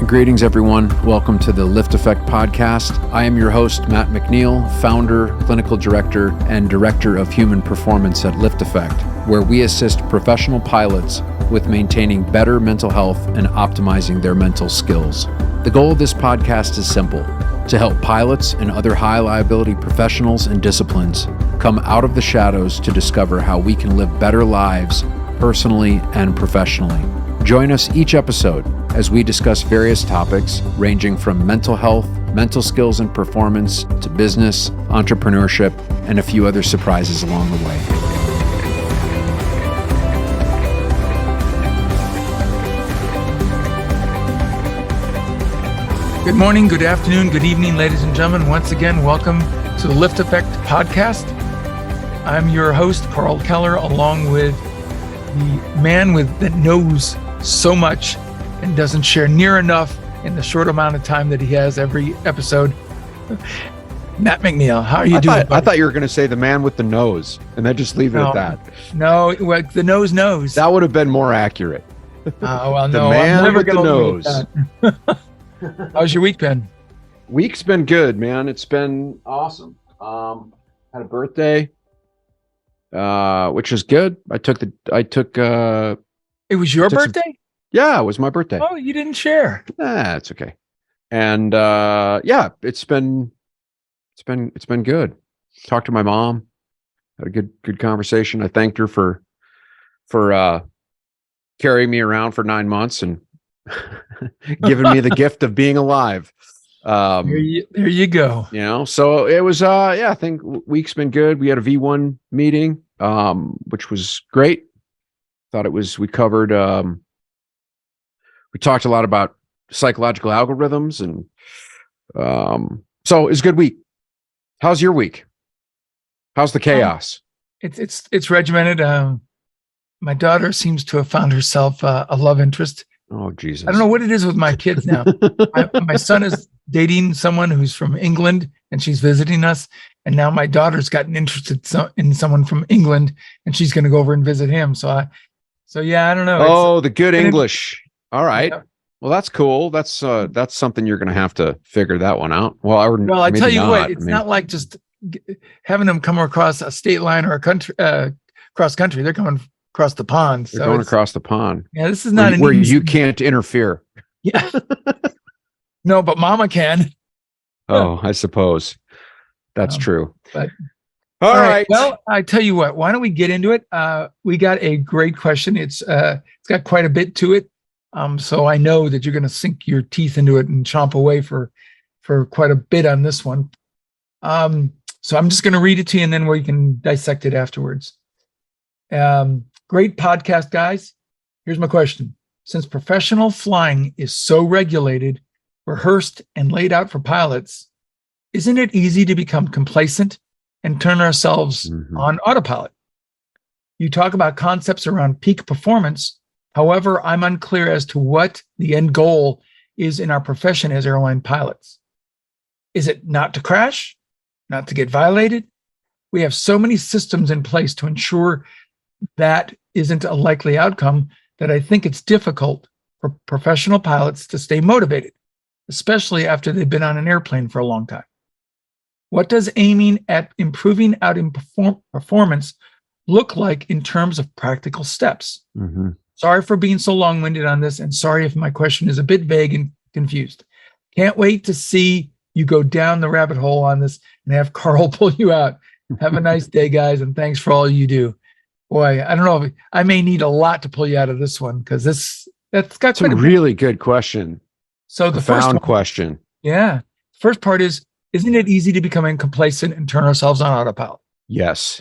Greetings, everyone. Welcome to the LiftAffect podcast. I am your host, Matt McNeil, founder, clinical director, and director of human performance at LiftAffect, where we assist professional pilots with maintaining better mental health and optimizing their mental skills. The goal of this podcast is simple: to help pilots and other high liability professionals and disciplines come out of the shadows to discover how we can live better lives personally and professionally. Join us each episode as we discuss various topics ranging from mental health, mental skills and performance, to business, entrepreneurship, and a few other surprises along the way. Good morning, good afternoon, good evening, ladies and gentlemen. Once again, welcome to the LiftAffect podcast. I'm your host, Karl Keller, along with the man that knows so much and doesn't share near enough in the short amount of time that he has every episode, Matt McNeil. How are you doing? I thought you were going to say the man with the nose, and then just leave it at that. No, well, the nose knows. That would have been more accurate. Well, The no, man I'm never with the going to nose. How's your week been? Week's been good, man. It's been awesome. Had a birthday, which was good. It was your birthday? Yeah, it was my birthday. Oh, you didn't share. It's okay. And yeah, it's been good. Talked to my mom, had a good conversation. I thanked her for carrying me around for 9 months and giving me the gift of being alive. There you go. You know, so it was I think week's been good. We had a V1 meeting, which was great. We covered we talked a lot about psychological algorithms, and so it's a good week. How's your week? How's the chaos? It's regimented. My daughter seems to have found herself a love interest. Oh, Jesus. I don't know what it is with my kids now. My son is dating someone who's from England, and she's visiting us. And now my daughter's gotten interested in someone from England, and she's going to go over and visit him. So yeah, I don't know. Oh, the good English. All right. Yeah. Well, that's cool. That's something you're going to have to figure that one out. Well, I tell you what, it's not like just having them come across a state line or a country, cross country. They're coming across the pond. They're going across the pond. Yeah, this is not where you can't interfere. Yeah. No, but Mama can. Oh, I suppose that's true. But all right. Well, I tell you what. Why don't we get into it? We got a great question. It's got quite a bit to it. So I know that you're going to sink your teeth into it and chomp away for quite a bit on this one. So I'm just going to read it to you, and then we can dissect it afterwards. Great podcast, guys. Here's my question. Since professional flying is so regulated, rehearsed, and laid out for pilots, isn't it easy to become complacent and turn ourselves on autopilot? You talk about concepts around peak performance. However, I'm unclear as to what the end goal is in our profession as airline pilots. Is it not to crash? Not to get violated? We have so many systems in place to ensure that isn't a likely outcome that I think it's difficult for professional pilots to stay motivated, especially after they've been on an airplane for a long time. What does aiming at improving out in performance look like in terms of practical steps? Sorry for being so long-winded on this, and sorry if my question is a bit vague and confused. Can't wait to see you go down the rabbit hole on this and have Karl pull you out. Have a nice day, guys, and thanks for all you do. Boy, I don't know. I may need a lot to pull you out of this one, because that's got a really good question. So the first question. Yeah. First part is, isn't it easy to become complacent and turn ourselves on autopilot? Yes.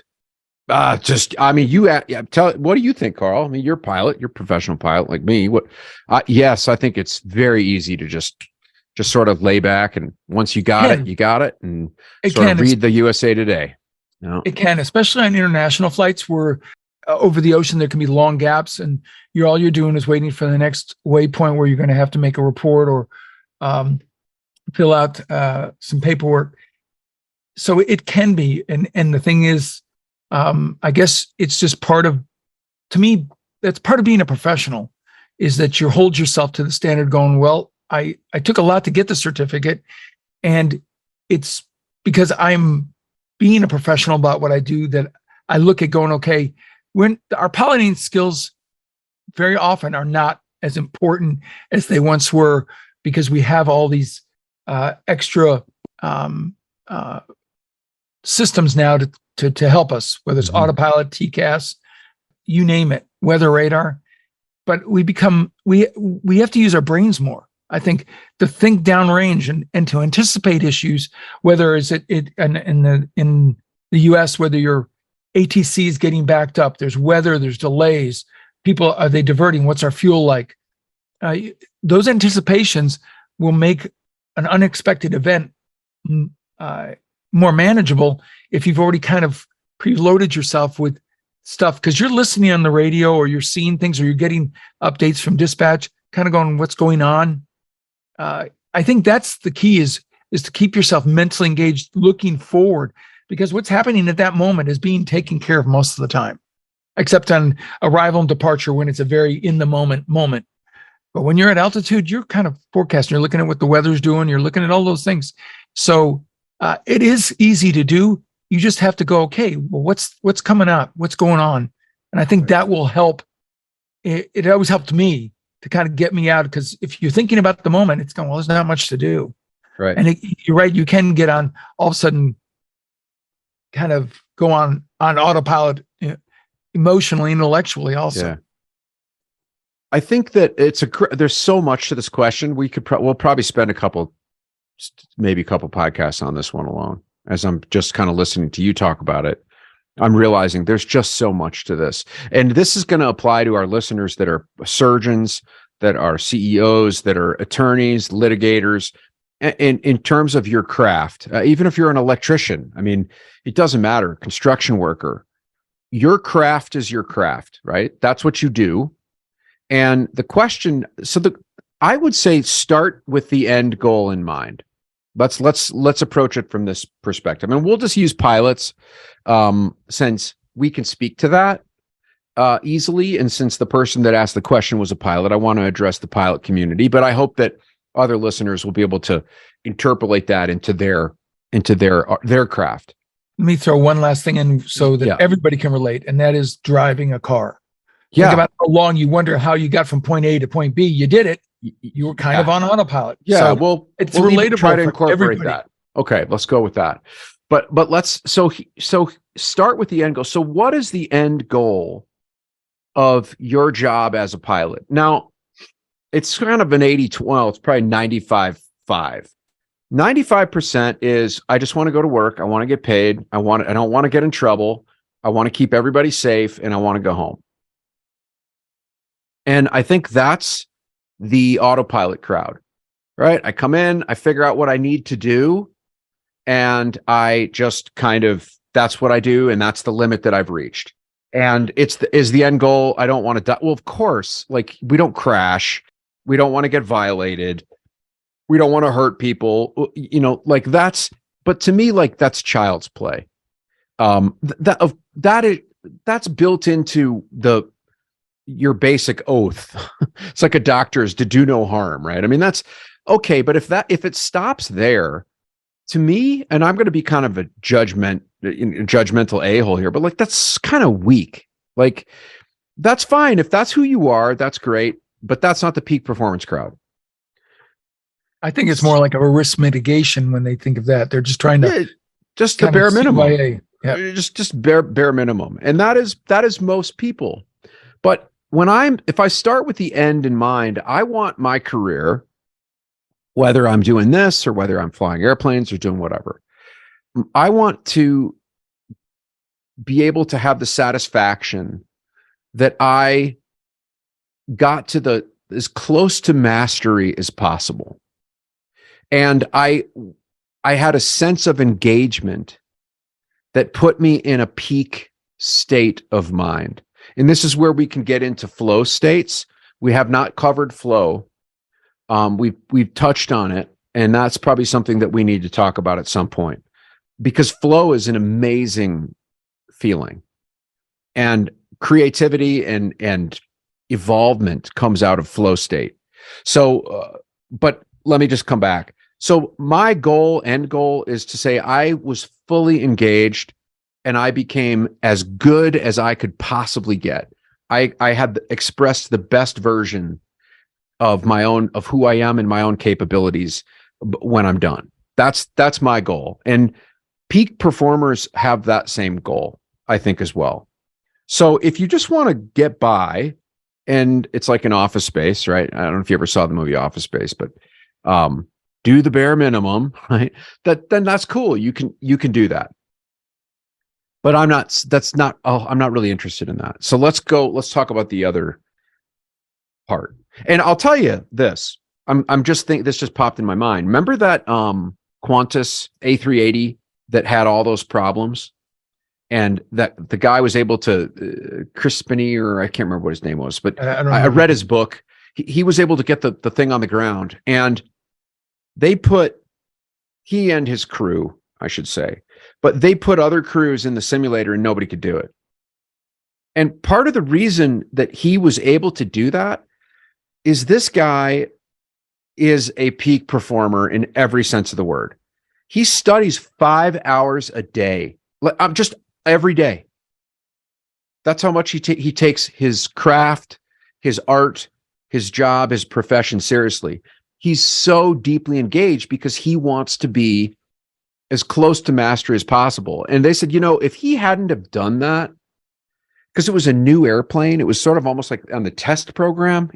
What do you think, Karl? I mean, you're a pilot, you're a professional pilot like me. Yes, I think it's very easy to just sort of lay back, and once you got it, you got it, and read the USA Today. You know? It can, especially on international flights where over the ocean there can be long gaps, and all you're doing is waiting for the next waypoint where you're going to have to make a report or fill out some paperwork. So it can be, and the thing is, I guess it's just to me, that's part of being a professional, is that you hold yourself to the standard going, well, I took a lot to get the certificate, and it's because I'm being a professional about what I do that I look at going, okay, when our piloting skills very often are not as important as they once were, because we have all these extra systems now to help us, whether it's autopilot, TCAS, you name it, weather radar. But we have to use our brains more, I think, to think downrange and to anticipate issues, whether it's in the US, whether your ATC is getting backed up, there's weather, there's delays, people, are they diverting? What's our fuel like? Those anticipations will make an unexpected event more manageable if you've already kind of preloaded yourself with stuff, because you're listening on the radio or you're seeing things or you're getting updates from dispatch, kind of going, what's going on? I think that's the key is to keep yourself mentally engaged, looking forward, because what's happening at that moment is being taken care of most of the time, except on arrival and departure when it's a very in the moment. But when you're at altitude, you're kind of forecasting, you're looking at what the weather's doing, you're looking at all those things. So it is easy to do. You just have to go, okay, well, what's coming up? What's going on? And I think that will help. It always helped me to kind of get me out, because if you're thinking about the moment, it's going, well, there's not much to do. Right. And you're right, you can get on, all of a sudden, kind of go on autopilot, emotionally, intellectually also. Yeah. I think that there's so much to this question. We'll probably spend maybe a couple podcasts on this one alone. As I'm just kind of listening to you talk about it, I'm realizing there's just so much to this. And this is going to apply to our listeners that are surgeons, that are CEOs, that are attorneys, litigators, in terms of your craft. Even if you're an electrician, I mean, it doesn't matter, construction worker, your craft is your craft, right? That's what you do. And the question, I would say start with the end goal in mind. Let's approach it from this perspective. And we'll just use pilots, since we can speak to that easily. And since the person that asked the question was a pilot, I want to address the pilot community, but I hope that other listeners will be able to interpolate that into their craft. Let me throw one last thing in so that everybody can relate, and that is driving a car. Think about how long you wonder how you got from point A to point B. You did it. You were kind of on autopilot. Yeah, so it's relatable. Try to incorporate everybody. that. Okay, let's go with that. But let's so start with the end goal. So what is the end goal of your job as a pilot? Now, it's kind of an 80-20. It's probably 95-5. 95% is I just want to go to work. I want to get paid. I don't want to get in trouble. I want to keep everybody safe, and I want to go home. And I think that's the autopilot crowd, right? I come in, I figure out what I need to do, and I just that's what I do, and that's the limit that I've reached. And is the end goal, I don't want to die. Well, of course, like, we don't crash. We don't want to get violated. We don't want to hurt people, but to me, like, that's child's play. That's built into your basic oath. It's like a doctor's to do no harm, right? I mean, that's okay. But if it stops there, to me, and I'm going to be kind of a judgmental a-hole here, but like, that's kind of weak. Like, that's fine. If that's who you are, that's great. But that's not the peak performance crowd. I think it's more like a risk mitigation when they think of that. They're just trying to just the bare minimum. Yeah. Just bare minimum. And that is most people. But if I start with the end in mind, I want my career, whether I'm doing this or whether I'm flying airplanes or doing whatever, I want to be able to have the satisfaction that I got to as close to mastery as possible. And I had a sense of engagement that put me in a peak state of mind. And this is where we can get into flow states. We have not covered flow. We've touched on it, and that's probably something that we need to talk about at some point, because flow is an amazing feeling, and creativity and evolvement comes out of flow state. So but let me just come back. So my end goal is to say I was fully engaged and I became as good as I could possibly get. I had expressed the best version of who I am and my own capabilities when I'm done. That's my goal. And peak performers have that same goal, I think, as well. So if you just want to get by, and it's like an Office Space, right? I don't know if you ever saw the movie Office Space, but do the bare minimum, right? Then that's cool. You can do that. But I'm not really interested in that. So let's talk about the other part. And I'll tell you this. This just popped in my mind. Remember that Qantas A380 that had all those problems? And that the guy was able to Crispini, or I can't remember what his name was, but I read his book. He was able to get the thing on the ground, and he and his crew, I should say, but they put other crews in the simulator and nobody could do it. And part of the reason that he was able to do that is this guy is a peak performer in every sense of the word. He studies 5 hours a day. I'm just every day. That's how much he takes his craft, his art, his job, his profession seriously. He's so deeply engaged because he wants to be as close to mastery as possible. And they said, if he hadn't have done that, because it was a new airplane, it was sort of almost like on the test program,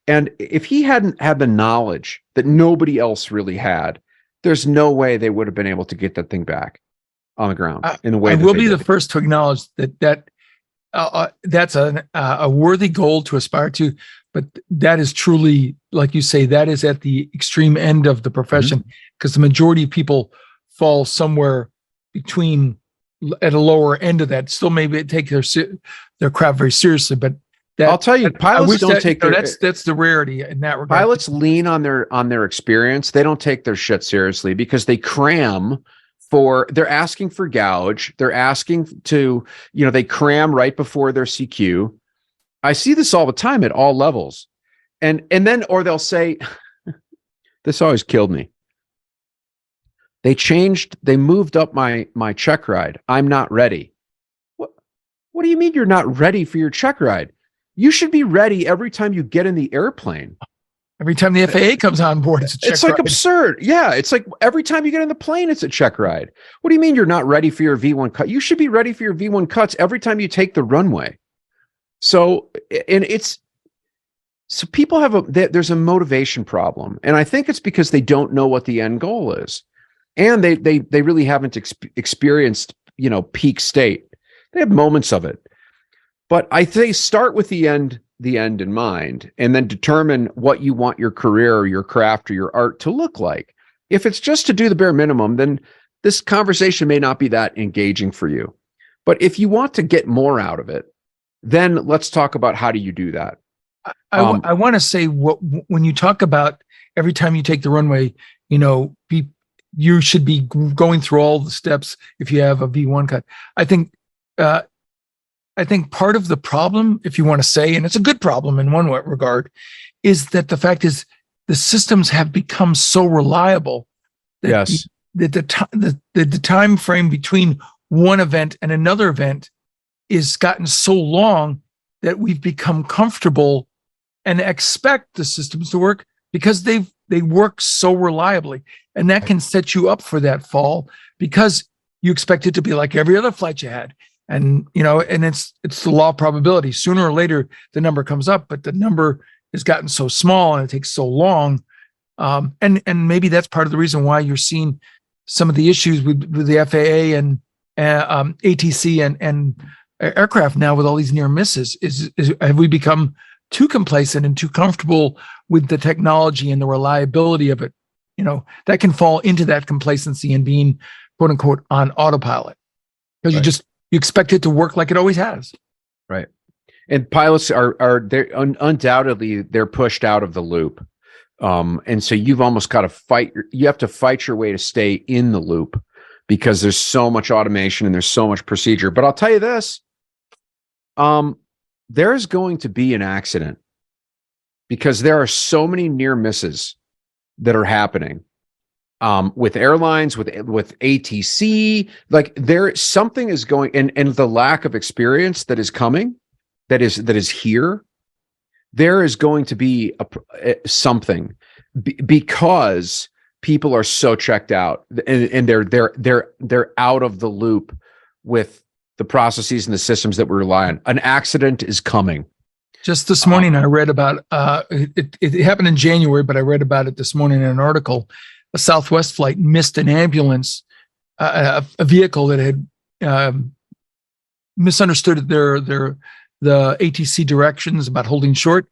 and if he hadn't had the knowledge that nobody else really had, there's no way they would have been able to get that thing back on the ground in the way. I will be the first to acknowledge that's a worthy goal to aspire to, but that is truly, like you say, that is at the extreme end of the profession, because the majority of people fall somewhere between at a lower end of that. Still, maybe take their craft very seriously, but I'll tell you, pilots don't take their. That's the rarity in that regard. Pilots lean on their experience. They don't take their shit seriously because they cram. They're asking for gouge. They're asking to, they cram right before their CQ. I see this all the time at all levels. And then, or they'll say, this always killed me. They moved up my check ride. I'm not ready. What do you mean you're not ready for your check ride? You should be ready every time you get in the airplane. Every time the FAA comes on board, it's a check ride. It's like absurd. Yeah. It's like every time you get in the plane, it's a check ride. What do you mean you're not ready for your V1 cut? You should be ready for your V1 cuts every time you take the runway. So people there's a motivation problem. And I think it's because they don't know what the end goal is. And they really haven't experienced, peak state. They have moments of it. But I say start with the end in mind, and then determine what you want your career or your craft or your art to look like. If it's just to do the bare minimum, then this conversation may not be that engaging for you. But if you want to get more out of it, then let's talk about how do you do that. I want to say when you talk about every time you take the runway, you should be going through all the steps if you have a V1 cut. I think part of the problem, if you want to say, and it's a good problem in one regard, is that the fact is the systems have become so reliable that the time frame between one event and another event is gotten so long that we've become comfortable and expect the systems to work because they work so reliably. And that can set you up for that fall because you expect it to be like every other flight you had. And, and it's the law of probability. Sooner or later, the number comes up, but the number has gotten so small and it takes so long. And maybe that's part of the reason why you're seeing some of the issues with the FAA and ATC and aircraft now with all these near misses. Is have we become too complacent and too comfortable with the technology and the reliability of it? That can fall into that complacency and being, quote unquote, on autopilot because you expect it to work like it always has. Right. And pilots they're undoubtedly they're pushed out of the loop. And so you've almost got to you have to fight your way to stay in the loop because there's so much automation and there's so much procedure. But I'll tell you this, there's going to be an accident because there are so many near misses that are happening with airlines, with ATC. Like there, something is going, and the lack of experience that is coming, that is here. There is going to be something because people are so checked out, and they're out of the loop with the processes and the systems that we rely on. An accident is coming. Just this morning, I read about it happened in January, but I read about it this morning in an article. A Southwest flight missed an ambulance, a vehicle that had misunderstood the ATC directions about holding short,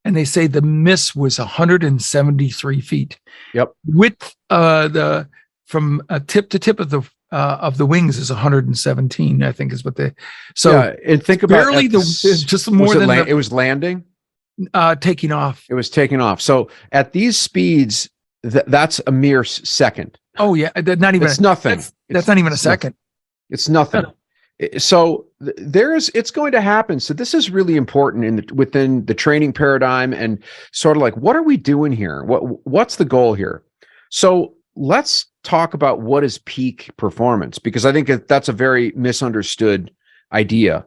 and they say the miss was 173 feet. Yep. Width from tip to tip of the wings is 117, I think is what they. So yeah, and think about barely just more than it was landing, taking off. It was taking off. So at these speeds, that's a mere second. Oh yeah, not even. It's nothing. That's not even a second. It's nothing. So it's going to happen. So this is really important within the training paradigm, and sort of like, what are we doing here? What's the goal here? So let's talk about what is peak performance, because I think that's a very misunderstood idea.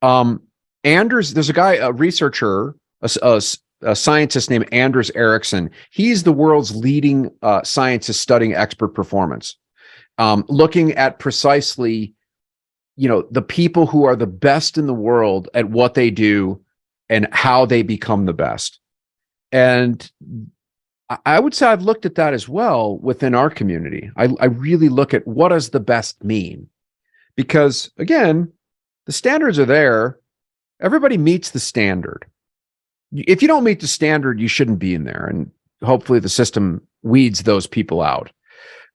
There's a guy, a researcher, a scientist named Anders Ericsson. He's the world's leading scientist studying expert performance, looking at precisely, the people who are the best in the world at what they do and how they become the best. And I would say I've looked at that as well within our community. I really look at what does the best mean? Because again, the standards are there. Everybody meets the standard. If you don't meet the standard, you shouldn't be in there. And hopefully the system weeds those people out.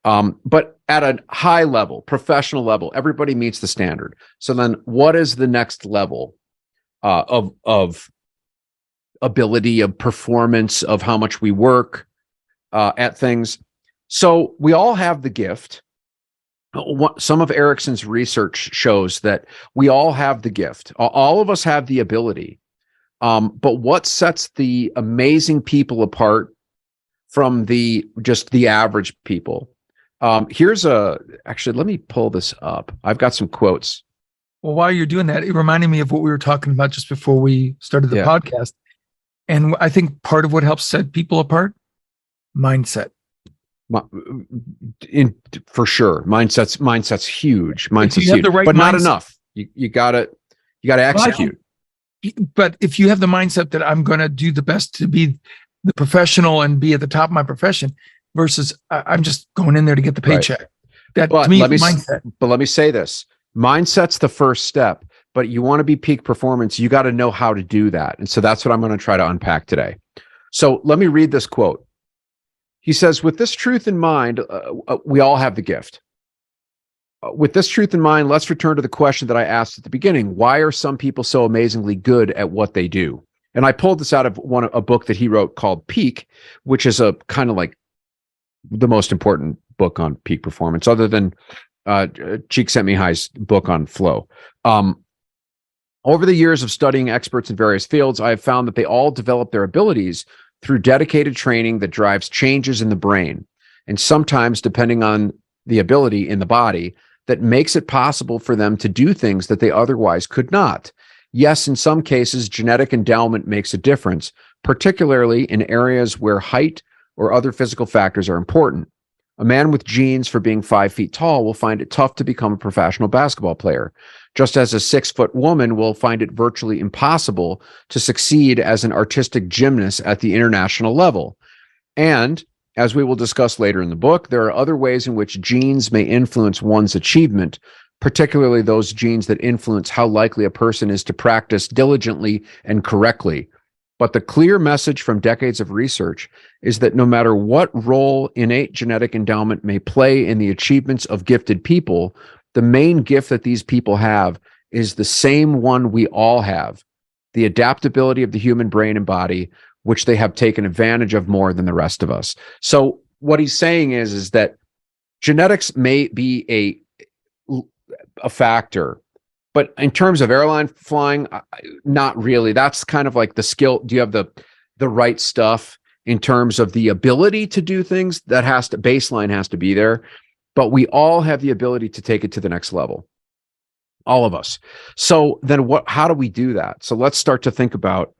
But at a high level, professional level, everybody meets the standard. So then what is the next level of ability, of performance, of how much we work at things? So we all have the gift. Some of Ericsson's research shows that we all have the gift. All of us have the ability. But what sets the amazing people apart from just the average people? Actually, let me pull this up. I've got some quotes. Well, while you're doing that, it reminded me of what we were talking about just before we started the podcast. And I think part of what helps set people apart, mindset. For sure. Mindset's huge. Mindset's huge, the right but not mindset, enough. You gotta execute. But if you have the mindset that I'm going to do the best to be the professional and be at the top of my profession versus I'm just going in there to get the paycheck. Right. That to me is mindset. But let me say this. Mindset's the first step, but you want to be peak performance. You got to know how to do that. And so that's what I'm going to try to unpack today. So let me read this quote. He says, with this truth in mind, we all have the gift. With this truth in mind, let's return to the question that I asked at the beginning. Why are some people so amazingly good at what they do? And I pulled this out of a book that he wrote called Peak, which is a kind of like the most important book on peak performance, other than Csikszentmihalyi's book on flow. Over the years of studying experts in various fields, I have found that they all develop their abilities through dedicated training that drives changes in the brain, and sometimes, depending on the ability in the body, that makes it possible for them to do things that they otherwise could not. Yes, in some cases, genetic endowment makes a difference, particularly in areas where height or other physical factors are important. A man with genes for being 5 feet tall will find it tough to become a professional basketball player, just as a 6-foot woman will find it virtually impossible to succeed as an artistic gymnast at the international level. And as we will discuss later in the book, there are other ways in which genes may influence one's achievement, particularly those genes that influence how likely a person is to practice diligently and correctly. But the clear message from decades of research is that no matter what role innate genetic endowment may play in the achievements of gifted people, the main gift that these people have is the same one we all have, the adaptability of the human brain and body, which they have taken advantage of more than the rest of us. So what he's saying is that genetics may be a factor, but in terms of airline flying, not really. That's kind of like the skill. Do you have the the right stuff in terms of the ability to do things. That baseline has to be there, but we all have the ability to take it to the next level. All of us. So then how do we do that? So let's start to think about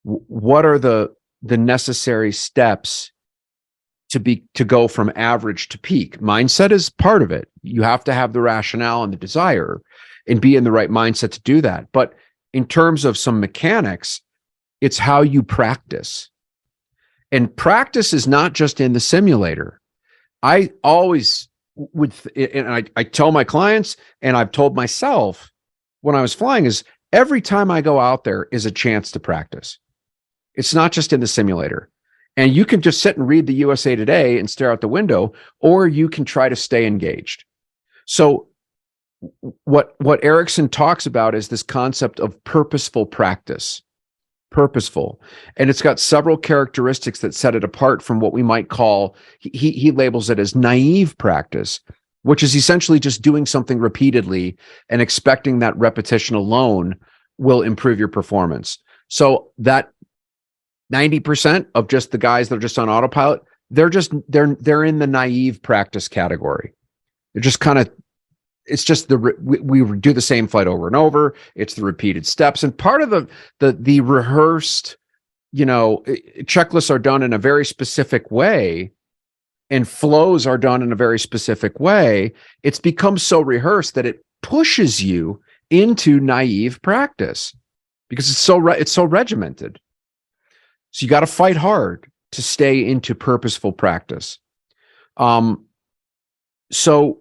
what are the necessary steps to go from average to peak. Mindset is part of it. You have to have the rationale and the desire and be in the right mindset to do that. But in terms of some mechanics, it's how you practice. And practice is not just in the simulator. I always I tell my clients, and I've told myself when I was flying, is every time I go out there is a chance to practice. It's not just in the simulator. And you can just sit and read the USA Today and stare out the window, or you can try to stay engaged. So what Erickson talks about is this concept of purposeful practice. Purposeful. And it's got several characteristics that set it apart from what we might call, he labels it as naive practice, which is essentially just doing something repeatedly and expecting that repetition alone will improve your performance. So that 90% of just the guys that are just on autopilot, they're in the naive practice category. They're just kind of, it's just we do the same flight over and over. It's the repeated steps. And part of the rehearsed, checklists are done in a very specific way, and flows are done in a very specific way. It's become so rehearsed that it pushes you into naive practice because it's so regimented. So you got to fight hard to stay into purposeful practice. So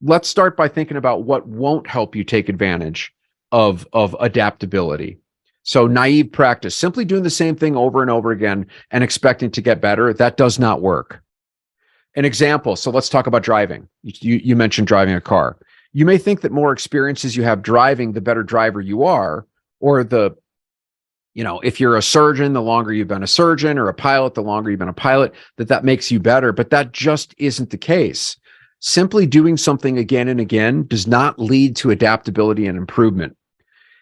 let's start by thinking about what won't help you take advantage of adaptability. So naive practice, simply doing the same thing over and over again and expecting to get better, that does not work. An example, so let's talk about driving. You mentioned driving a car. You may think that more experiences you have driving, the better driver you are, or if you're a surgeon, the longer you've been a surgeon, or a pilot, the longer you've been a pilot, that makes you better. But that just isn't the case. Simply doing something again and again does not lead to adaptability and improvement.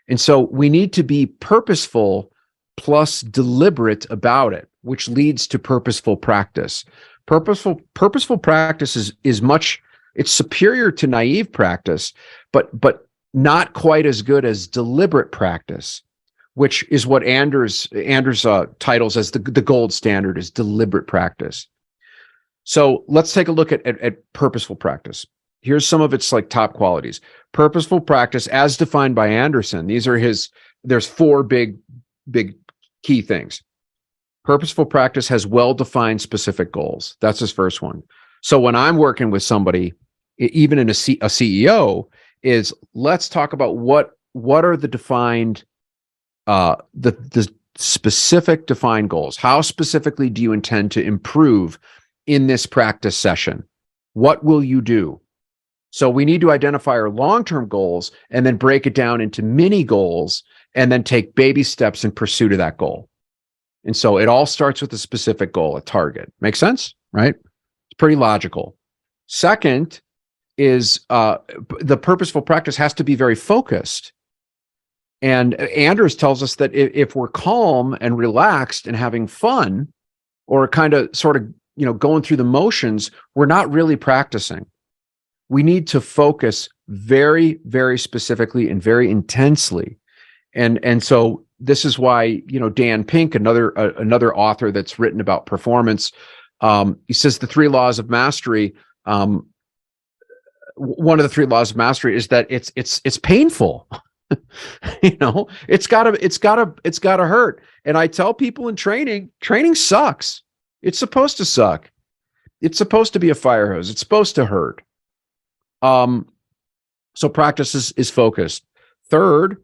And so we need to be purposeful plus deliberate about it, which leads to purposeful practice. Purposeful practice it's superior to naive practice, but not quite as good as deliberate practice, which is what Anders titles as the gold standard, is deliberate practice. So let's take a look at purposeful practice. Here's some of its top qualities. Purposeful practice, as defined by Anderson, there's four big key things. Purposeful practice has well-defined specific goals. That's his first one. So when I'm working with somebody, even in a CEO, is let's talk about what are the defined, the specific defined goals. How specifically do you intend to improve in this practice session? What will you do? So we need to identify our long-term goals and then break it down into mini goals and then take baby steps in pursuit of that goal. And so it all starts with a specific goal, a target. Make sense, right? It's pretty logical. Second is the purposeful practice has to be very focused. And Anders tells us that if we're calm and relaxed and having fun, or sort of going through the motions, we're not really practicing. We need to focus very, very specifically and very intensely. And so this is why, Dan Pink, another author that's written about performance, he says the three laws of mastery. One of the three laws of mastery is that it's painful. It's gotta hurt. And I tell people in training sucks. It's supposed to suck. It's supposed to be a fire hose. It's supposed to hurt. So practice is focused. Third,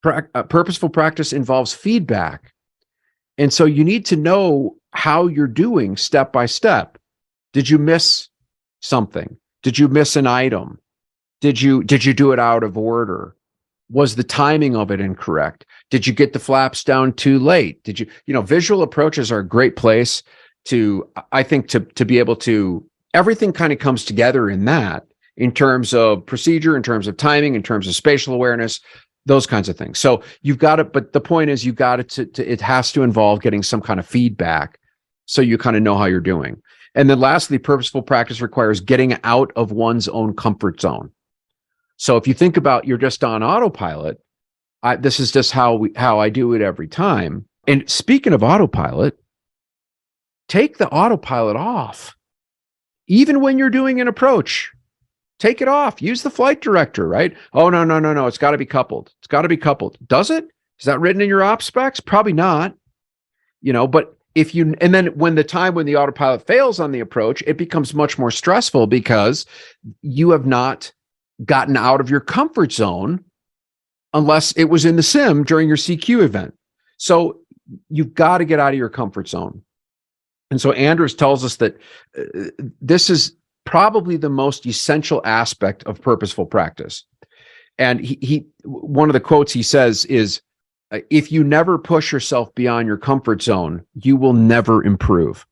purposeful practice involves feedback. And so you need to know how you're doing step by step. Did you miss something? Did you miss an item? Did you do it out of order? Was the timing of it incorrect? Did you get the flaps down too late? Did you, visual approaches are a great place I think to be able to, everything kind of comes together in terms of procedure, in terms of timing, in terms of spatial awareness. those kinds of things. So you've got to, but the point is, you got it has to involve getting some kind of feedback so you kind of know how you're doing. And then lastly, purposeful practice requires getting out of one's own comfort zone. So if you think about you're just on autopilot, this is just how I do it every time. And speaking of autopilot, take the autopilot off. Even when you're doing an approach, take it off. Use the flight director, right? Oh, no. It's got to be coupled. It's got to be coupled. Does it? Is that written in your op specs? Probably not. But and then when the autopilot fails on the approach, it becomes much more stressful because you have not gotten out of your comfort zone unless it was in the sim during your CQ event. So you've got to get out of your comfort zone. And so Andrews tells us that this is probably the most essential aspect of purposeful practice. And he one of the quotes he says is, if you never push yourself beyond your comfort zone, you will never improve.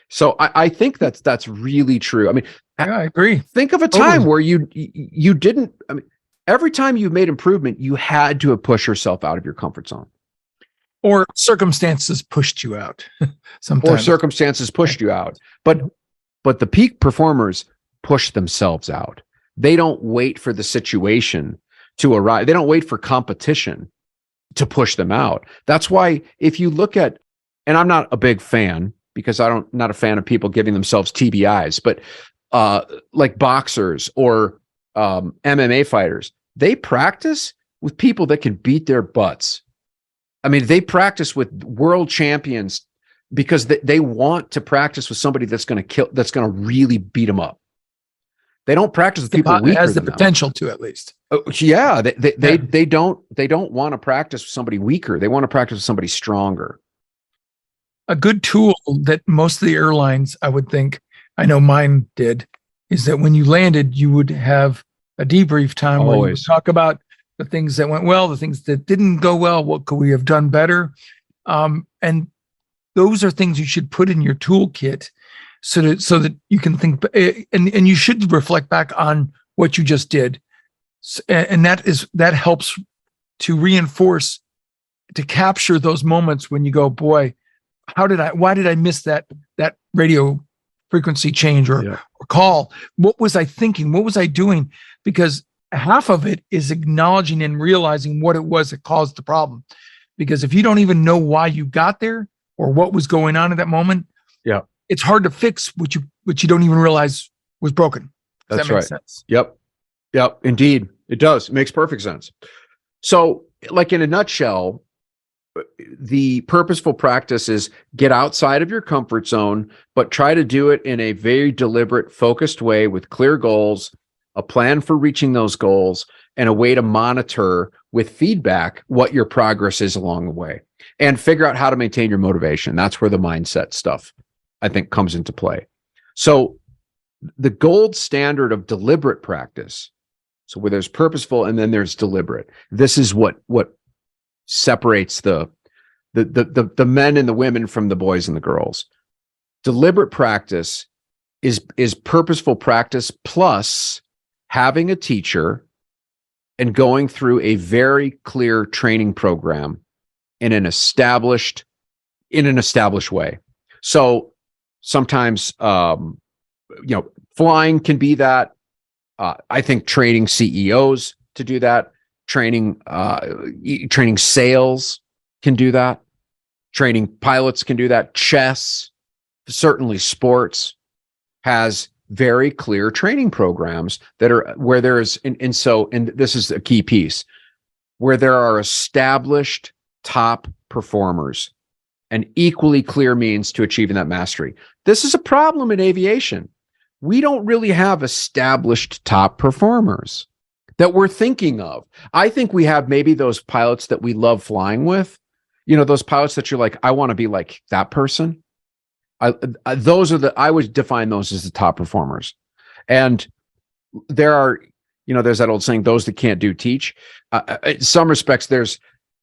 So I think that's really true. I mean, yeah, I agree. Think of a time where you didn't, I mean, every time you made improvement, you had to have pushed yourself out of your comfort zone. Or circumstances pushed you out. Sometimes. Or circumstances pushed you out. But the peak performers push themselves out. They don't wait for the situation to arrive. They don't wait for competition to push them out. That's why if you look at, and I'm not a big fan because not a fan of people giving themselves TBIs, but like boxers or MMA fighters, they practice with people that can beat their butts. I mean, they practice with world champions because they want to practice with somebody that's going to really beat them up. They don't practice with people weaker has the than them. Potential to, at least. Oh, yeah, they don't want to practice with somebody weaker. They want to practice with somebody stronger. A good tool that most of the airlines, I would think, I know mine did, is that when you landed, you would have a debrief time where you would talk about the things that went well, the things that didn't go well, what could we have done better, and those are things you should put in your toolkit so that you can think, and you should reflect back on what you just did, and that helps to reinforce, to capture those moments when you go, boy, why did I miss that radio frequency change or call? What was I thinking? What was I doing? Because half of it is acknowledging and realizing what it was that caused the problem. Because if you don't even know why you got there or what was going on at that moment, it's hard to fix what you don't even realize was broken. Does that make sense? Yep. Indeed, it does. It makes perfect sense. So, like in a nutshell, the purposeful practice is get outside of your comfort zone, but try to do it in a very deliberate, focused way with clear goals, a plan for reaching those goals, and a way to monitor with feedback what your progress is along the way, and figure out how to maintain your motivation. That's where the mindset stuff, I think, comes into play. So the gold standard of deliberate practice, so where there's purposeful and then there's deliberate, this is what separates the men and the women from the boys and the girls. Deliberate practice is purposeful practice plus having a teacher and going through a very clear training program in an established way. So sometimes flying can be that. I think training CEOs to do that. Training sales can do that. Training pilots can do that. Chess, certainly sports, has very clear training programs that are where there's and this is a key piece, where there are established top performers and equally clear means to achieving that mastery. This is a problem in aviation. We don't really have established top performers that we're thinking of. I think we have maybe those pilots that we love flying with, those pilots that you're like, I want to be like that person. I would define those as the top performers. And there are, there's that old saying, those that can't do teach. In some respects, there's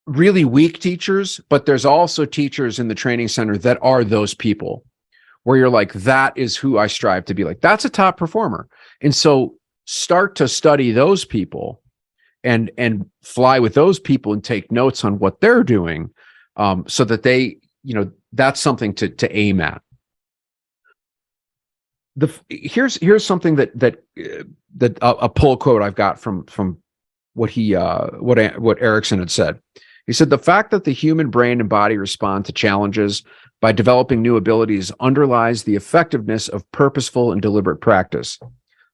really weak teachers, but there's also teachers in the training center that are those people where you're like, that is who I strive to be like. That's a top performer. And so start to study those people and fly with those people and take notes on what they're doing, so that they, that's something to aim at. Here's something that a pull quote I've got from what Erickson had said. He said, the fact that the human brain and body respond to challenges by developing new abilities underlies the effectiveness of purposeful and deliberate practice.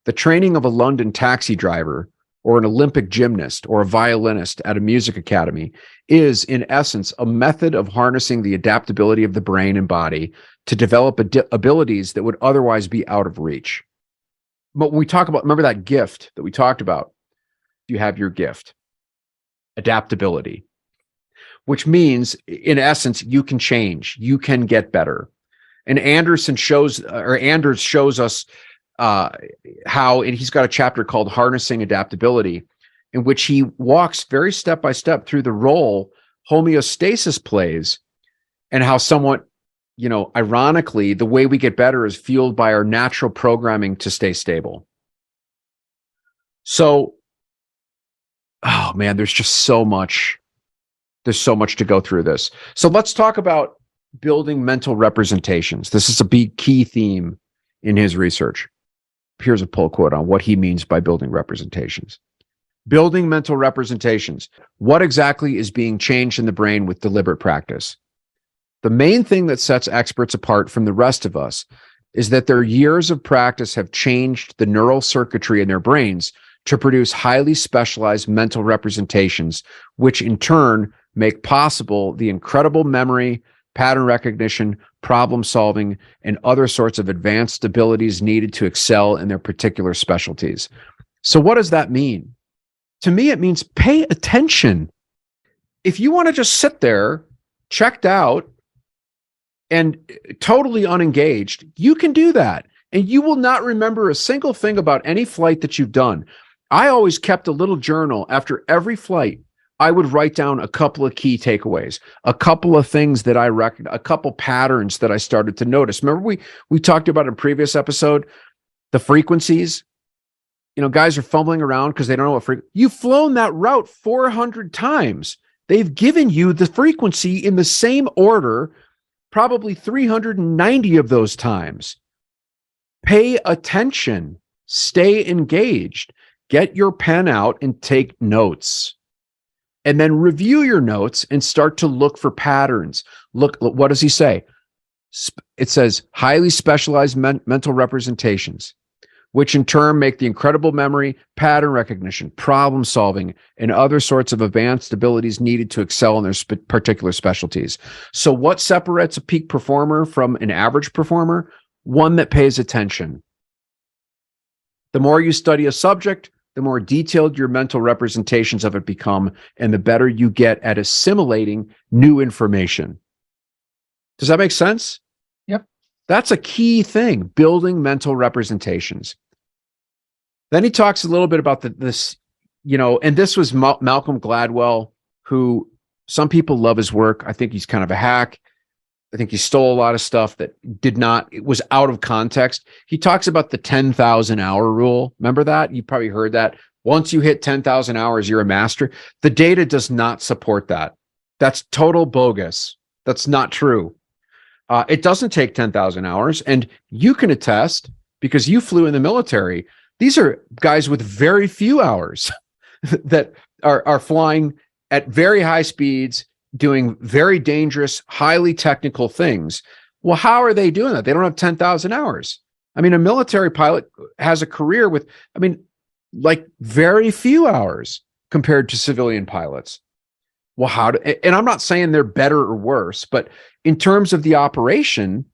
The training of a London taxi driver or an Olympic gymnast or a violinist at a music academy is, in essence, a method of harnessing the adaptability of the brain and body to develop abilities that would otherwise be out of reach. But when we talk about, remember that gift that we talked about, you have your gift, adaptability, which means, in essence, you can change, you can get better. And Anders shows us how, and he's got a chapter called Harnessing Adaptability, in which he walks very step by step through the role homeostasis plays, and how somewhat, ironically, the way we get better is fueled by our natural programming to stay stable. So, oh man, there's so much to go through this. So let's talk about building mental representations. This is a big key theme in his research. Here's a pull quote on what he means by building representations. Building mental representations. What exactly is being changed in the brain with deliberate practice? The main thing that sets experts apart from the rest of us is that their years of practice have changed the neural circuitry in their brains to produce highly specialized mental representations, which in turn make possible the incredible memory, pattern recognition, problem solving, and other sorts of advanced abilities needed to excel in their particular specialties. So what does that mean? To me, it means pay attention. If you want to just sit there, checked out, and totally unengaged, you can do that. And you will not remember a single thing about any flight that you've done. I always kept a little journal after every flight. I would write down a couple of key takeaways, a couple of things that I recognize, a couple patterns that I started to notice. Remember we talked about in a previous episode, the frequencies. Guys are fumbling around because they don't know what you've flown that route 400 times. They've given you the frequency in the same order, probably 390 of those times. Pay attention, stay engaged, get your pen out and take notes. And then review your notes and start to look for patterns. Look, what does he say? It says highly specialized mental representations, which in turn make the incredible memory, pattern recognition, problem solving, and other sorts of advanced abilities needed to excel in their particular specialties. So what separates a peak performer from an average performer? One that pays attention. The more you study a subject, the more detailed your mental representations of it become, and the better you get at assimilating new information. Does that make sense? Yep. That's a key thing, building mental representations. Then he talks a little bit about this, and this was Malcolm Gladwell, who some people love his work. I think he's kind of a hack. I think he stole a lot of stuff that it was out of context. He talks about the 10,000 hour rule. Remember that? You probably heard that. Once you hit 10,000 hours, you're a master. The data does not support that. That's total bogus. That's not true. It doesn't take 10,000 hours. And you can attest, because you flew in the military, these are guys with very few hours that are flying at very high speeds, doing very dangerous, highly technical things. Well, how are they doing that? They don't have 10,000 hours. I mean, a military pilot has a career with, very few hours compared to civilian pilots. Well, and I'm not saying they're better or worse, but in terms of the operation,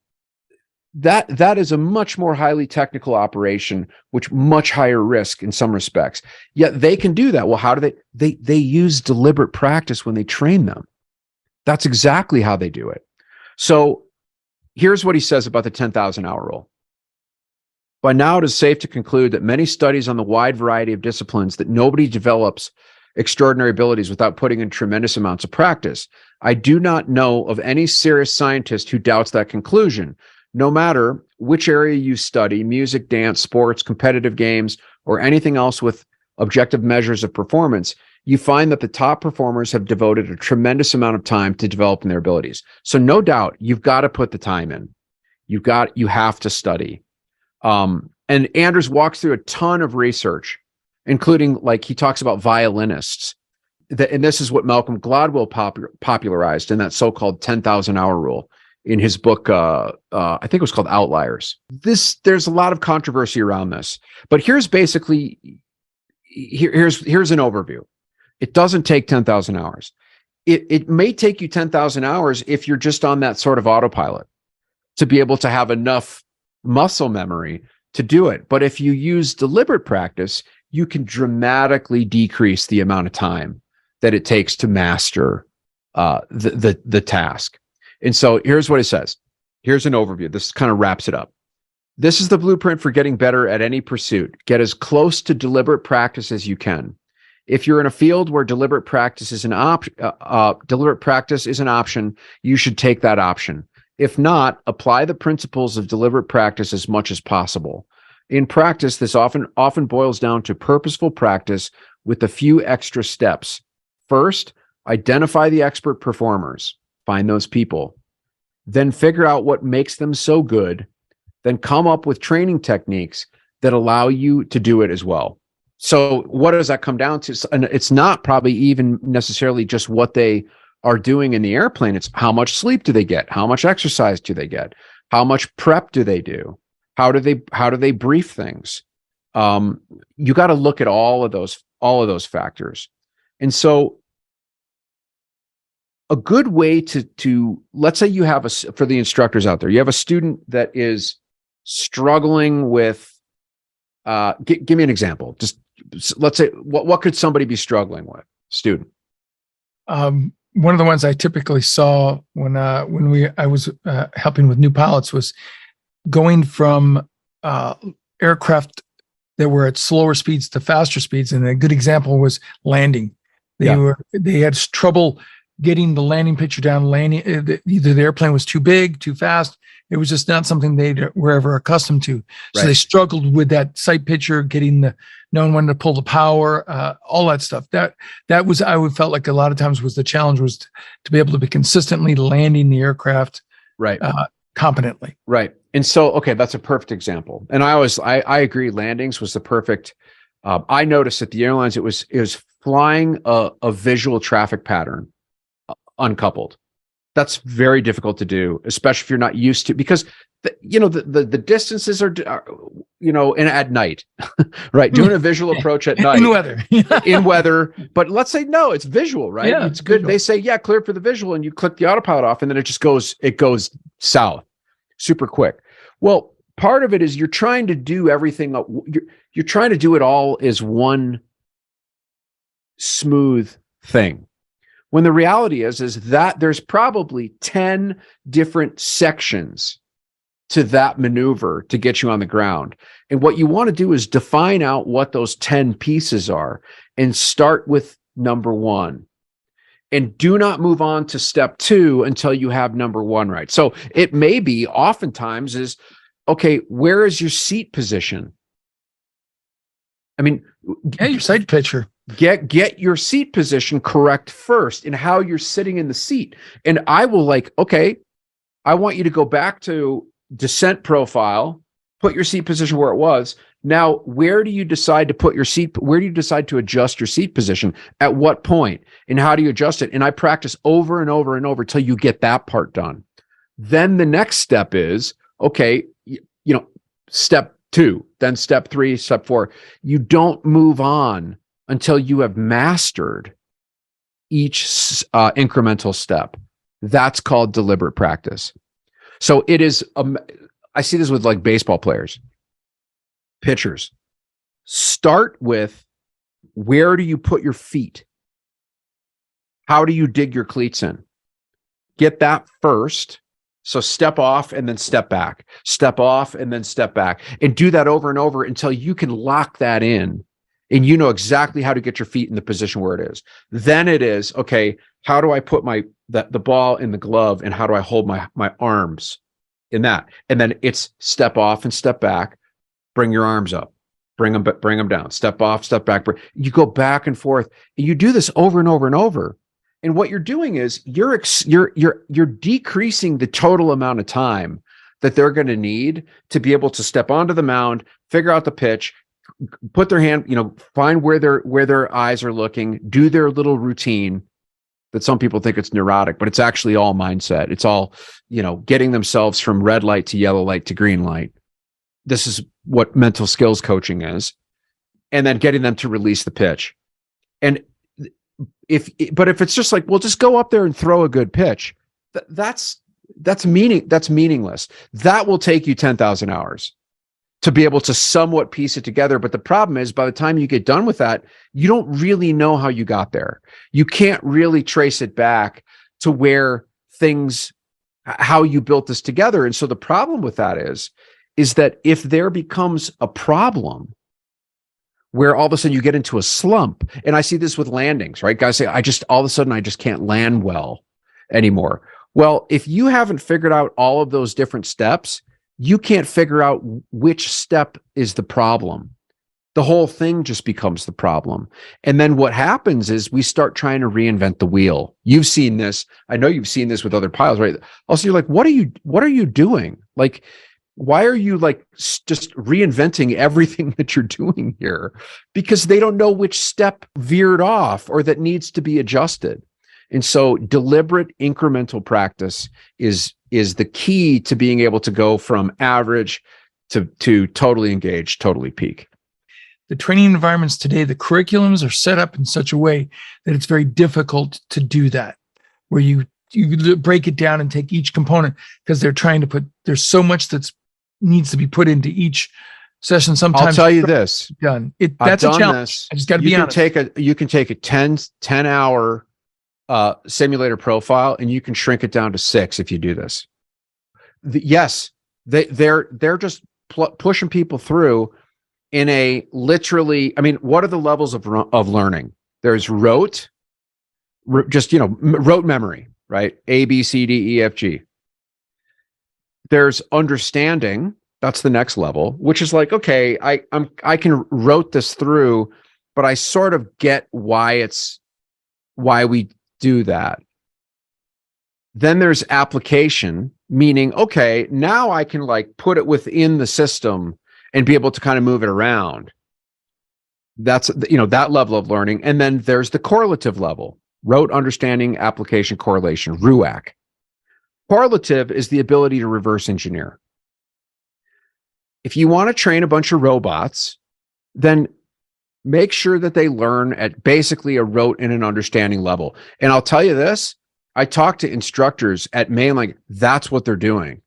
that is a much more highly technical operation, which much higher risk in some respects. Yet they can do that. Well, how do they use deliberate practice when they train them. That's exactly how they do it. So here's what he says about the 10,000 hour rule. By now, it is safe to conclude that many studies on the wide variety of disciplines that nobody develops extraordinary abilities without putting in tremendous amounts of practice. I do not know of any serious scientist who doubts that conclusion. No matter which area you study, music, dance, sports, competitive games, or anything else with objective measures of performance, you find that the top performers have devoted a tremendous amount of time to developing their abilities. So no doubt, you've got to put the time in. You have to study. And Anders walks through a ton of research, including, like, he talks about violinists. And this is what Malcolm Gladwell popularized in that so-called 10,000 hour rule in his book. I think it was called Outliers. There's a lot of controversy around this, but here's basically, here's an overview. It doesn't take 10,000 hours. It may take you 10,000 hours if you're just on that sort of autopilot to be able to have enough muscle memory to do it. But if you use deliberate practice, you can dramatically decrease the amount of time that it takes to master the task. And so here's what it says. Here's an overview. This kind of wraps it up. This is the blueprint for getting better at any pursuit. Get as close to deliberate practice as you can. If you're in a field where deliberate practice is an option, you should take that option. If not, apply the principles of deliberate practice as much as possible. In practice, this often boils down to purposeful practice with a few extra steps. First, identify the expert performers. Find those people. Then figure out what makes them so good. Then come up with training techniques that allow you to do it as well. So what does that come down to? And it's not probably even necessarily just what they are doing in the airplane. It's how much sleep do they get? How much exercise do they get? How much prep do they do? How do they brief things? You got to look at all of those factors. And so a good way to let's say you have for the instructors out there, you have a student that is struggling with, give me an example. Just let's say, what could somebody be struggling with? Student. One of the ones I typically saw when I was helping with new pilots was going from aircraft that were at slower speeds to faster speeds. And a good example was landing. They had trouble getting the landing picture down. Either the airplane was too big, too fast. It was just not something they were ever accustomed to. So Right. They struggled with that sight picture, knowing when to pull the power, all that stuff. That was, I would felt like a lot of times was the challenge, was to be able to be consistently landing the aircraft Right. competently. Right. And so, okay, that's a perfect example. And I agree. Landings was the perfect. I noticed at the airlines, it was flying a visual traffic pattern uncoupled. That's very difficult to do, especially if you're not used to, because the distances are and at night, right? Doing a visual approach at night in weather. But let's say, no, it's visual, right? Yeah, it's good. visual. They say, yeah, clear for the visual, and you click the autopilot off, and then it goes south super quick. Well, part of it is you're trying to do everything. You're trying to do it all as one smooth thing. When the reality is that there's probably 10 different sections to that maneuver to get you on the ground. And what you want to do is define out what those 10 pieces are and start with number one. And do not move on to step two until you have number one right. So it may be oftentimes is, okay, where is your seat position? I mean, your sight picture. Get your seat position correct first in how you're sitting in the seat. And I will okay, I want you to go back to descent profile, put your seat position where it was. Now, where do you decide to put your seat? Where do you decide to adjust your seat position? At what point? And how do you adjust it? And I practice over and over and over till you get that part done. Then the next step is, okay, step two, then step three, step four. You don't move on until you have mastered each incremental step. That's called deliberate practice. So it is, I see this with baseball players, pitchers. Start with, where do you put your feet? How do you dig your cleats in? Get that first. So step off and then step back, step off and then step back, and do that over and over until you can lock that in. And you know exactly how to get your feet in the position where it is. Then it is, okay, how do I put the ball in the glove, and how do I hold my arms in that? And then it's step off and step back, bring your arms up. bring them down, step off, step back. You go back and forth. You do this over and over and over. And what you're doing is you're decreasing the total amount of time that they're going to need to be able to step onto the mound, figure out the pitch, put their hand, find where their eyes are looking, do their little routine. That some people think it's neurotic, but it's actually all mindset. It's all, getting themselves from red light to yellow light to green light. This is what mental skills coaching is. And then getting them to release the pitch. And if it's just like, well, just go up there and throw a good pitch, that's meaningless. That will take you 10,000 hours to be able to somewhat piece it together. But the problem is, by the time you get done with that, you don't really know how you got there. You can't really trace it back to how you built this together. And so the problem with that is that if there becomes a problem where all of a sudden you get into a slump, and I see this with landings, right? Guys say, all of a sudden I just can't land well anymore. Well, if you haven't figured out all of those different steps, you can't figure out which step is the problem. The whole thing just becomes the problem. And then what happens is we start trying to reinvent the wheel. You've seen this. I know you've seen this with other pilots, right? Also, you're like, what are you doing? Like, why are you like just reinventing everything that you're doing here? Because they don't know which step veered off or that needs to be adjusted. And so deliberate incremental practice is the key to being able to go from average to totally engaged, totally peak. The training environments today, the curriculums are set up in such a way that it's very difficult to do that, where you break it down and take each component, because they're trying to there's so much that needs to be put into each session. Sometimes I'll tell you this. That's a challenge. I just got to be honest. You can take a 10 hour simulator profile, and you can shrink it down to 6 if you do this. Yes, they're just pushing people through in a literally. I mean, what are the levels of learning? There's rote, rote memory, right? A, B, C, D, E, F, G. There's understanding. That's the next level, which is like, okay, I can rote this through, but I sort of get why we do that. Then there's application, meaning, okay, now I can like put it within the system and be able to kind of move it around. That's, that level of learning. And then there's the correlative level, rote, understanding, application, correlation, RUAC. Correlative is the ability to reverse engineer. If you want to train a bunch of robots, then make sure that they learn at basically a rote and an understanding level. And I'll tell you this, I talk to instructors at Maine, like that's what they're doing.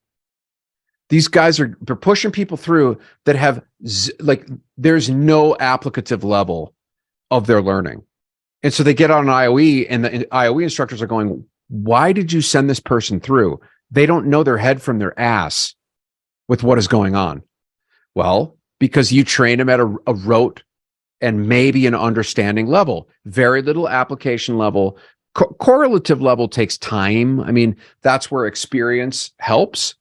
These guys they're pushing people through that have there's no applicative level of their learning. And so they get on an IOE, and the IOE instructors are going, why did you send this person through? They don't know their head from their ass with what is going on. Well, because you train them at a rote and maybe an understanding level, very little application level. Correlative level takes time. I mean, that's where experience helps.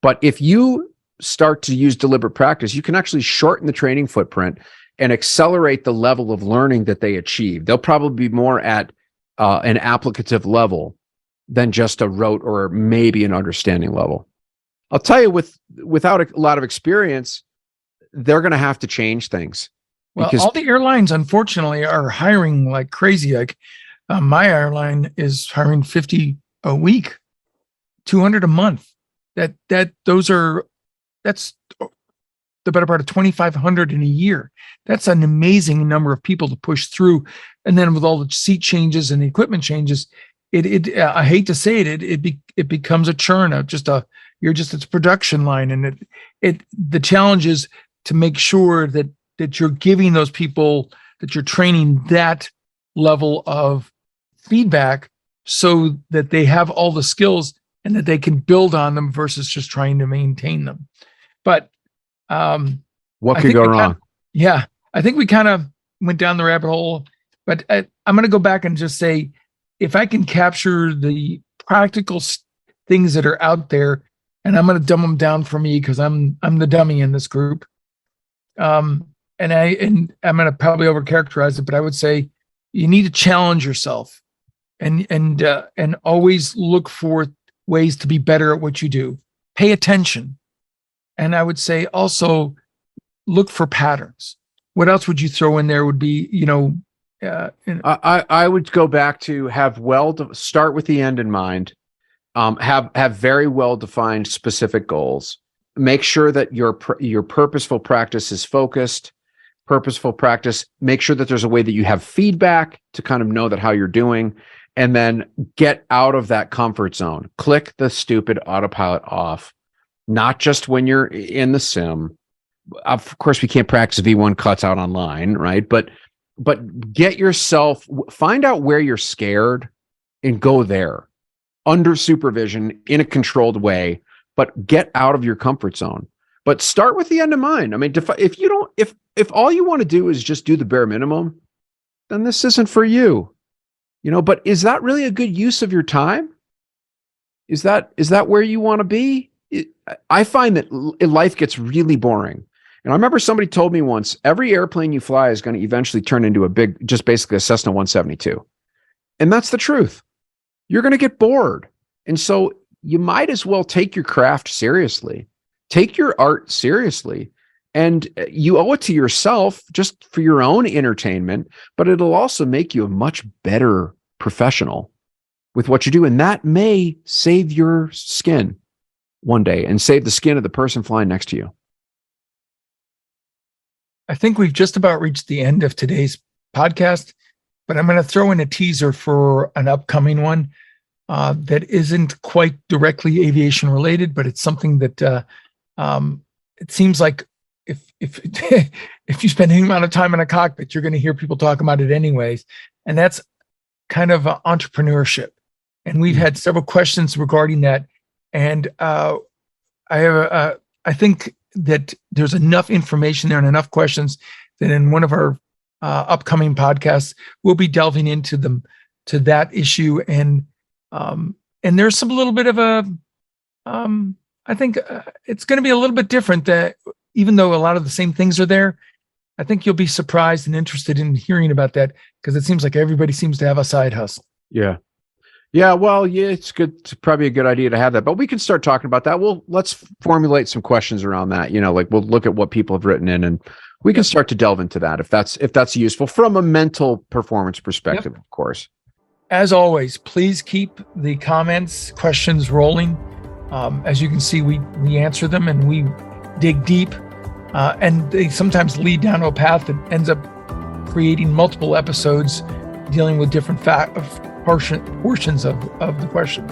But if you start to use deliberate practice, you can actually shorten the training footprint and accelerate the level of learning that they achieve. They'll probably be more at an applicative level than just a rote or maybe an understanding level. I'll tell you, without a lot of experience, they're going to have to change things. Well, all the airlines, unfortunately, are hiring like crazy. Like my airline is hiring 50 a week, 200 a month. That's the better part of 2,500 in a year. That's an amazing number of people to push through. And then with all the seat changes and the equipment changes, I hate to say it becomes a churn of it's a production line. And the challenge is to make sure that you're giving those people, that you're training that level of feedback so that they have all the skills and that they can build on them versus just trying to maintain them. But what could go wrong? I think we kind of went down the rabbit hole, but I'm going to go back and just say, if I can capture the practical things that are out there, and I'm going to dumb them down for me because I'm the dummy in this group. and I'm going to probably overcharacterize it, but I would say you need to challenge yourself and always look for ways to be better at what you do. Pay attention. And I would say also look for patterns. What else would you throw in there would be, I would go back to start with the end in mind. Have very well-defined specific goals. Make sure that your purposeful practice is focused. Purposeful practice. Make sure that there's a way that you have feedback to kind of know that how you're doing, and then get out of that comfort zone. Click the stupid autopilot off. Not just when you're in the sim. Of course, we can't practice V1 cuts out online, right? But find out where you're scared and go there under supervision in a controlled way, but get out of your comfort zone. But start with the end in mind. I mean, if all you want to do is just do the bare minimum, then this isn't for you. But is that really a good use of your time? Is that where you want to be? I find that life gets really boring. And I remember somebody told me once, every airplane you fly is going to eventually turn into just basically a Cessna 172. And that's the truth. You're going to get bored. And so you might as well take your craft seriously, take your art seriously. And you owe it to yourself just for your own entertainment, but it'll also make you a much better professional with what you do. And that may save your skin one day and save the skin of the person flying next to you. I think we've just about reached the end of today's podcast, but I'm going to throw in a teaser for an upcoming one that isn't quite directly aviation related, but it's something that it seems like if you spend any amount of time in a cockpit, you're going to hear people talk about it anyways. And that's kind of entrepreneurship. And we've had several questions regarding that. And I think that there's enough information there and enough questions that in one of our upcoming podcasts, we'll be delving into to that issue. And there's some little bit of I think it's going to be a little bit different, that even though a lot of the same things are there, I think you'll be surprised and interested in hearing about that, because it seems like everybody seems to have a side hustle. Yeah. Yeah, well, yeah, it's good. It's probably a good idea to have that, but we can start talking about that. Let's formulate some questions around that. Like we'll look at what people have written in, and we can start to delve into that if that's useful from a mental performance perspective, of course. As always, please keep the questions rolling. As you can see, we answer them and we dig deep, and they sometimes lead down a path that ends up creating multiple episodes dealing with different portions of the question.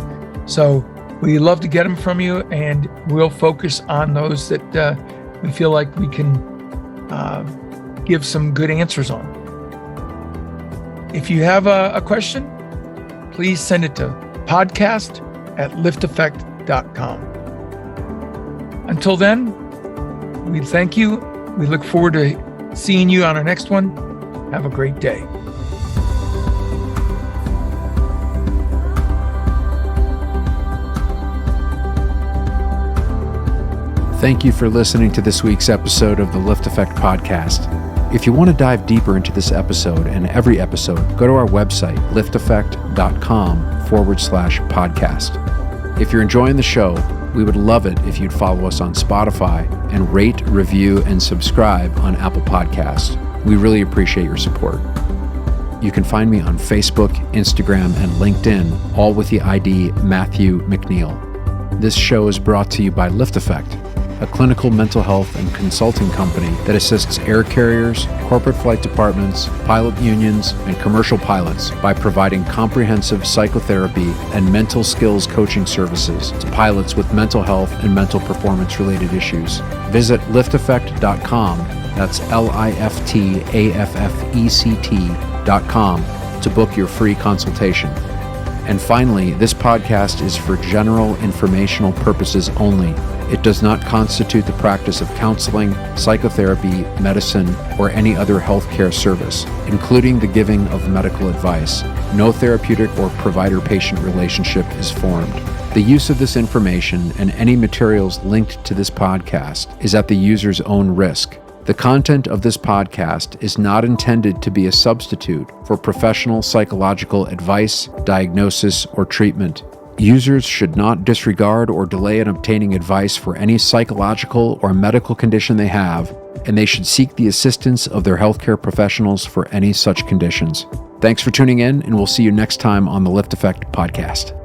So we love to get them from you, and we'll focus on those that we feel like we can give some good answers on. If you have a question, please send it to podcast@LiftAffect.com. Until then, we thank you. We look forward to seeing you on our next one. Have a great day. Thank you for listening to this week's episode of the LiftAffect podcast. If you want to dive deeper into this episode and every episode, go to our website, LiftAffect.com/podcast. If you're enjoying the show, we would love it if you'd follow us on Spotify and rate, review, and subscribe on Apple Podcasts. We really appreciate your support. You can find me on Facebook, Instagram, and LinkedIn, all with the ID Matthew McNeil. This show is brought to you by LiftAffect, a clinical mental health and consulting company that assists air carriers, corporate flight departments, pilot unions, and commercial pilots by providing comprehensive psychotherapy and mental skills coaching services to pilots with mental health and mental performance-related issues. Visit LiftAffect.com, that's LiftAffect.com, to book your free consultation. And finally, this podcast is for general informational purposes only. It does not constitute the practice of counseling, psychotherapy, medicine, or any other healthcare service, including the giving of medical advice. No therapeutic or provider-patient relationship is formed. The use of this information and any materials linked to this podcast is at the user's own risk. The content of this podcast is not intended to be a substitute for professional psychological advice, diagnosis, or treatment. Users should not disregard or delay in obtaining advice for any psychological or medical condition they have, and they should seek the assistance of their healthcare professionals for any such conditions. Thanks for tuning in, and we'll see you next time on the LiftAffect podcast.